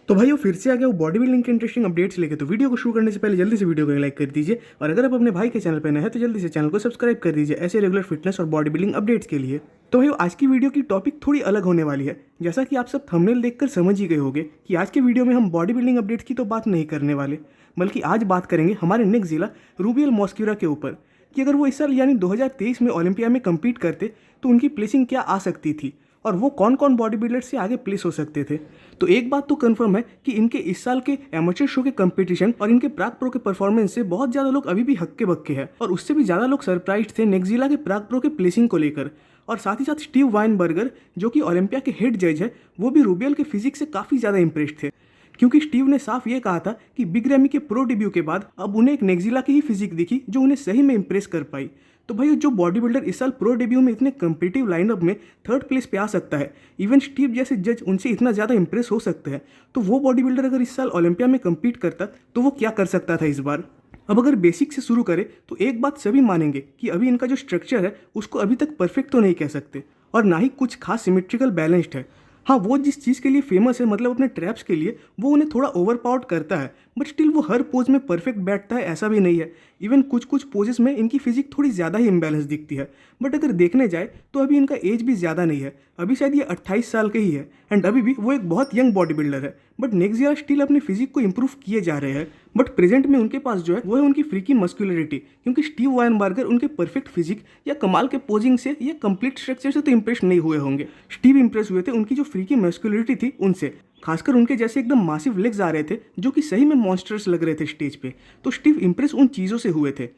तो भाइयों फिर से आ गया वो बॉडी बिल्डिंग के इंटरेस्टिंग अपडेट्स लेके। तो वीडियो को शुरू करने से पहले जल्दी से वीडियो को लाइक कर दीजिए और अगर आप अपने भाई के चैनल पर नए हैं तो जल्दी से चैनल को सब्सक्राइब कर दीजिए ऐसे रेगुलर फिटनेस और बॉडी बिल्डिंग अपडेट्स के लिए। तो भाइयों आज की वीडियो की टॉपिक थोड़ी अलग होने वाली है। जैसा कि आप सब थंबनेल देखकर समझ ही गए होंगे कि आज के वीडियो में हम बॉडी बिल्डिंग अपडेट्स की तो बात नहीं करने वाले, बल्कि आज बात करेंगे हमारे नेक्स्ट जिला रूबियल मॉस्क्यूरा के ऊपर कि अगर वो इस साल यानी 2023 में ओलंपिया में कम्पीट करते तो उनकी प्लेसिंग क्या आ सकती थी और वो कौन कौन बॉडी बिल्डर से आगे प्लेस हो सकते थे। तो एक बात तो कंफर्म है कि इनके इस साल के एमेचर शो के कंपटीशन और इनके प्राग प्रो के परफॉर्मेंस से बहुत ज़्यादा लोग अभी भी हक्के बक्के हैं और उससे भी ज़्यादा लोग सरप्राइज थे नेक्जिला के प्राग प्रो के प्लेसिंग को लेकर। और साथ ही साथ स्टीव वाइनबर्गर जो कि ओलंपिया के हेड जज है वो भी रूबियल के फिजिक्स से काफ़ी ज़्यादा इंप्रेस्ड थे, क्योंकि स्टीव ने साफ ये कहा था कि बिग रैमी के प्रो डेब्यू के बाद अब उन्हें एक नेक्जिला की ही फिजिक दिखी जो उन्हें सही में इंप्रेस कर पाई। तो भाई जो बॉडी बिल्डर इस साल प्रो डेब्यू में इतने कम्पिटिटिव लाइनअप में थर्ड प्लेस पे आ सकता है, इवन स्टीव जैसे जज उनसे इतना ज़्यादा इंप्रेस हो सकते हैं, तो वो बॉडी बिल्डर अगर इस साल ओलंपिया में कम्पीट करता तो वो क्या कर सकता था इस बार। अब अगर बेसिक से शुरू करें तो एक बात सभी मानेंगे कि अभी इनका जो स्ट्रक्चर है उसको अभी तक परफेक्ट तो नहीं कह सकते और ना ही कुछ खास सिमेट्रिकल बैलेंस्ड है। हाँ, वो जिस चीज़ के लिए फेमस है मतलब अपने ट्रैप्स के लिए, वो उन्हें थोड़ा ओवरपावर्ड करता है, बट स्टिल वो हर पोज में परफेक्ट बैठता है ऐसा भी नहीं है। इवन कुछ कुछ पोजेस में इनकी फिजिक थोड़ी ज़्यादा ही इम्बैलेंस दिखती है। बट अगर देखने जाए तो अभी इनका एज भी ज़्यादा नहीं है, अभी शायद ये 28 साल के ही है एंड अभी भी वो एक बहुत यंग बॉडी बिल्डर है। बट नेक्स्ट ईयर स्टिल अपनी फिजिक को इंप्रूव किए जा रहे हैं। बट प्रेजेंट में उनके पास जो है वो है उनकी फ्रीकी मस्कुलरिटी, क्योंकि स्टीव वाइनबर्गर उनके परफेक्ट फिजिक या कमाल के पोजिंग से या कंप्लीट स्ट्रक्चर से तो इंप्रेस नहीं हुए होंगे। स्टीव इंप्रेस हुए थे उनकी जो फ्रीकी मस्कुलरिटी थी उनसे, खासकर उनके जैसे एकदम मासिव लेग्स आ रहे थे जो कि सही में मॉन्स्टर्स लग रहे थे स्टेज पे। तो स्टीव इंप्रेस उन चीज़ों से हुए थे।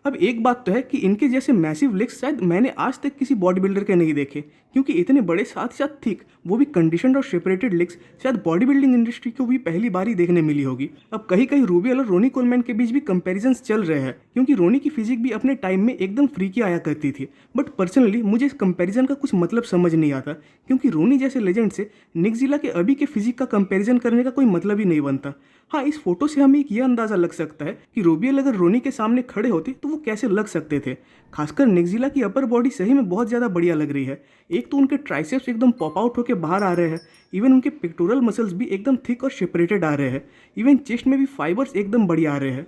अब एक बात तो है कि इनके जैसे मैसिव लेग्स शायद मैंने आज तक किसी बॉडी बिल्डर के नहीं देखे, क्योंकि इतने बड़े साथ ही साथ थिक, वो भी कंडीशनड और सेपरेटेड लेग्स शायद बॉडी बिल्डिंग इंडस्ट्री को भी पहली बार ही देखने मिली होगी। अब कहीं कहीं रूबियल और रोनी कोलमैन के बीच भी कंपैरिजंस चल रहे हैं, क्योंकि रोनी की फिजिक भी अपने टाइम में एकदम फ्रीकी आया करती थी। बट पर्सनली मुझे इस कंपैरिजन का कुछ मतलब समझ नहीं आता, क्योंकि रोनी जैसे लेजेंड से निकजिला के अभी के फिजिक का कंपैरिजन करने का कोई मतलब ही नहीं बनता। हाँ, इस फोटो से हमें एक ये अंदाज़ा लग सकता है कि रूबियल अगर रोनी के सामने खड़े होते तो वो कैसे लग सकते थे। खासकर निकजिला की अपर बॉडी सही में बहुत ज़्यादा बढ़िया लग रही है। एक तो उनके ट्राइसेप्स एकदम पॉप आउट होकर बाहर आ रहे हैं, इवन उनके पेक्टोरल मसल्स भी एकदम थिक और सेपरेटेड आ रहे हैं, इवन चेस्ट में भी फाइबर्स एकदम बढ़िया आ रहे हैं।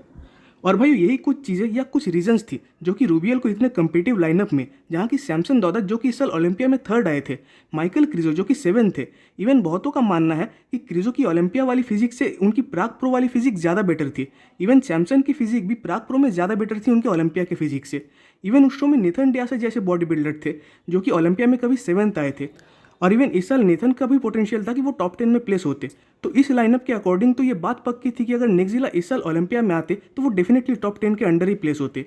और भाई यही कुछ चीज़ें या कुछ रीजंस थी जो कि रूबियल को इतने कम्पिटिटिव लाइनअप में, जहाँ की सैमसन दौदा जो कि इस साल ओलंपिया में थर्ड आए थे, माइकल क्रिजो जो कि 7 थे, इवन बहुतों का मानना है कि क्रिजो की ओलंपिया वाली फिजिक से उनकी प्राग प्रो वाली फिजिक ज़्यादा बेटर थी। इवन सैमसन की फिजिक भी प्राग प्रो में ज़्यादा बेटर थी उनके ओलंपिया के फिजिक से। इवन उस शो में नेथन डियासा जैसे बॉडी बिल्डर थे जो कि ओलंपिया में कभी 7th आए थे, और इवन इस साल नेथन का भी पोटेंशियल था कि वो टॉप 10 में प्लेस होते। तो इस लाइनअप के अकॉर्डिंग तो ये बात पक्की थी कि अगर नेक्जिला इस साल ओलंपिया में आते तो वो डेफिनेटली टॉप 10 के अंडर ही प्लेस होते।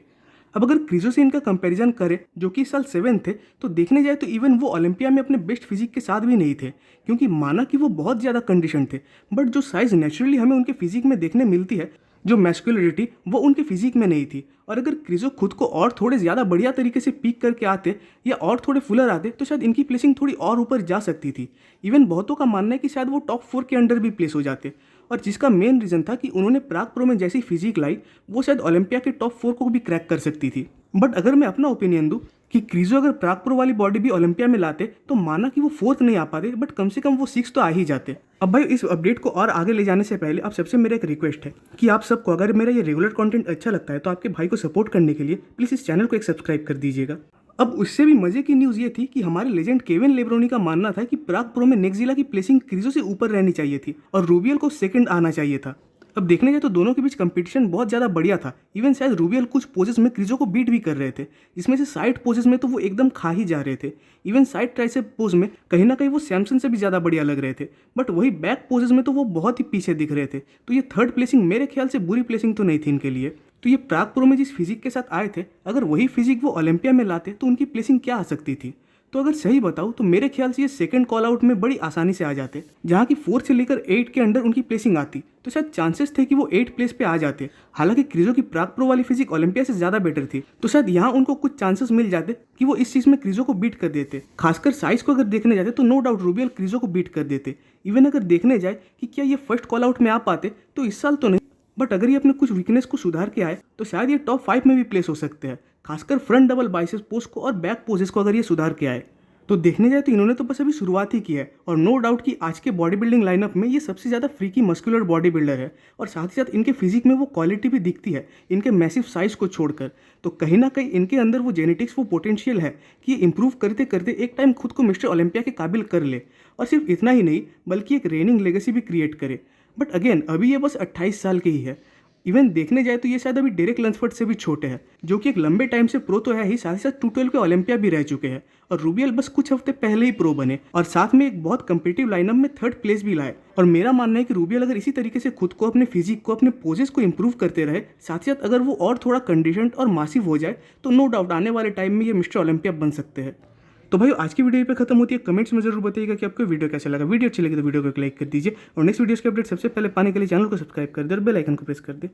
अब अगर क्रिजो से इनका कंपैरिजन करें जो कि इस साल 7 थे, तो देखने जाए तो इवन वो ओलंपिया में अपने बेस्ट फिजिक के साथ भी नहीं थे, क्योंकि माना कि वो बहुत ज़्यादा कंडीशन थे, बट जो साइज़ नेचुरली हमें उनके फिजिक में देखने मिलती है, जो मैस्कुलरिटी, वो उनके फिजिक में नहीं थी। और अगर क्रिजो खुद को और थोड़े ज़्यादा बढ़िया तरीके से पीक करके आते या और थोड़े फुलर आते तो शायद इनकी प्लेसिंग थोड़ी और ऊपर जा सकती थी। इवन बहुतों का मानना है कि शायद वो टॉप 4 के अंडर भी प्लेस हो जाते, और जिसका मेन रीज़न था कि उन्होंने प्राग प्रो में जैसी फिजिक लाई वो शायद ओलंपिया के टॉप 4 को भी क्रैक कर सकती थी। बट अगर मैं अपना ओपिनियन दूँ कि क्रिजो अगर प्राग प्रो वाली बॉडी भी ओलंपिया में लाते तो माना कि वो 4th नहीं आ पाते, बट कम से कम वो 6th तो आ ही जाते। अब भाई इस अपडेट को और आगे ले जाने से पहले आप सबसे मेरा एक रिक्वेस्ट है कि आप सबको अगर मेरा ये रेगुलर कंटेंट अच्छा लगता है तो आपके भाई को सपोर्ट करने के लिए प्लीज़ इस चैनल को एक सब्सक्राइब कर दीजिएगा। अब उससे भी मजे की न्यूज़ ये थी कि हमारे लेजेंड केविन लेब्रोनी का मानना था कि प्राग प्रो में नेक्जिला की प्लेसिंग क्रिजो से ऊपर रहनी चाहिए थी और रूबियल को 2nd आना चाहिए था। अब देखने जाए तो दोनों के बीच कंपटीशन बहुत ज़्यादा बढ़िया था। इवन शायद रूबियल कुछ पोजेस में क्रिजो को बीट भी कर रहे थे, जिसमें से साइड पोजेस में तो वो एकदम खा ही जा रहे थे। इवन साइड ट्राइसेप पोज में कहीं ना कहीं वो सैमसन से भी ज़्यादा बढ़िया लग रहे थे, बट वही बैक पोजेस में तो वो बहुत ही पीछे दिख रहे थे। तो ये थर्ड प्लेसिंग मेरे ख्याल से बुरी प्लेसिंग तो नहीं थी इनके लिए। तो ये प्राग प्रो में जिस फिजिक के साथ आए थे, अगर वही फिजिक वो ओलंपिया में लाते तो उनकी प्लेसिंग क्या आ सकती थी। तो अगर सही बताऊँ तो मेरे ख्याल से ये 2nd कॉल आउट में बड़ी आसानी से आ जाते, जहाँ की 4 से लेकर 8 के अंडर उनकी प्लेसिंग आती तो शायद चांसेस थे कि वो 8 प्लेस पे आ जाते। हालांकि क्रिजो की प्राग प्रो वाली फिजिक ओलंपिया से ज़्यादा बेटर थी, तो शायद यहाँ उनको कुछ चांसेस मिल जाते कि वो इस चीज़ में क्रिजो को बीट कर देते। खासकर साइज को अगर देखने जाते तो नो डाउट रूबियल क्रिजो को बीट कर देते। इवन अगर देखने जाए कि क्या ये फर्स्ट कॉल आउट में आ पाते तो इस साल तो नहीं, बट अगर ये अपने कुछ वीकनेस को सुधार के आए तो शायद ये टॉप 5 में भी प्लेस हो सकते हैं, खासकर फ्रंट डबल बाइसेप्स पोज को और बैक पोजेस को अगर ये सुधार के आए। तो देखने जाए तो इन्होंने तो बस अभी शुरुआत ही की है और नो डाउट कि आज के बॉडी बिल्डिंग लाइनअप में ये सबसे ज़्यादा फ्रीकी मस्कुलर बॉडी बिल्डर है और साथ ही साथ इनके फिजिक में वो क्वालिटी भी दिखती है इनके मैसिव साइज को छोड़कर। तो कहीं ना कहीं इनके अंदर वो जेनेटिक्स वो पोटेंशियल है कि ये इंप्रूव करते करते एक टाइम खुद को मिस्टर ओलंपिया के काबिल कर ले और सिर्फ इतना ही नहीं बल्कि एक रेनिंग लेगेसी भी क्रिएट करे। बट अगेन अभी ये बस 28 साल के ही है। इवन देखने जाए तो ये शायद अभी डेरेक लंसफर्ड से भी छोटे हैं जो कि एक लंबे टाइम से प्रो तो है ही, साथ ही साथ 212 के ओलंपिया भी रह चुके हैं और रूबियल बस कुछ हफ्ते पहले ही प्रो बने और साथ में एक बहुत कंपिटिटिव लाइनअप में 3rd प्लेस भी लाए। और मेरा मानना है कि रूबियल अगर इसी तरीके से खुद को, अपने फिजिक को, अपने पोजेस को इंप्रूव करते रहे, साथ ही साथ अगर वो और थोड़ा कंडीशनड और मासिव हो जाए तो नो डाउट आने वाले टाइम में ये मिस्टर ओलंपिया बन सकते हैं। तो भाई आज की वीडियो पे खत्म होती है। कमेंट्स में जरूर बताइएगा कि आपको वीडियो कैसा लगा। वीडियो अच्छी लगी तो वीडियो को लाइक कर दीजिए और नेक्स्ट वीडियोस के अपडेट सबसे पहले पाने के लिए चैनल को सब्सक्राइब कर दे और बेल आइकन को प्रेस कर दे।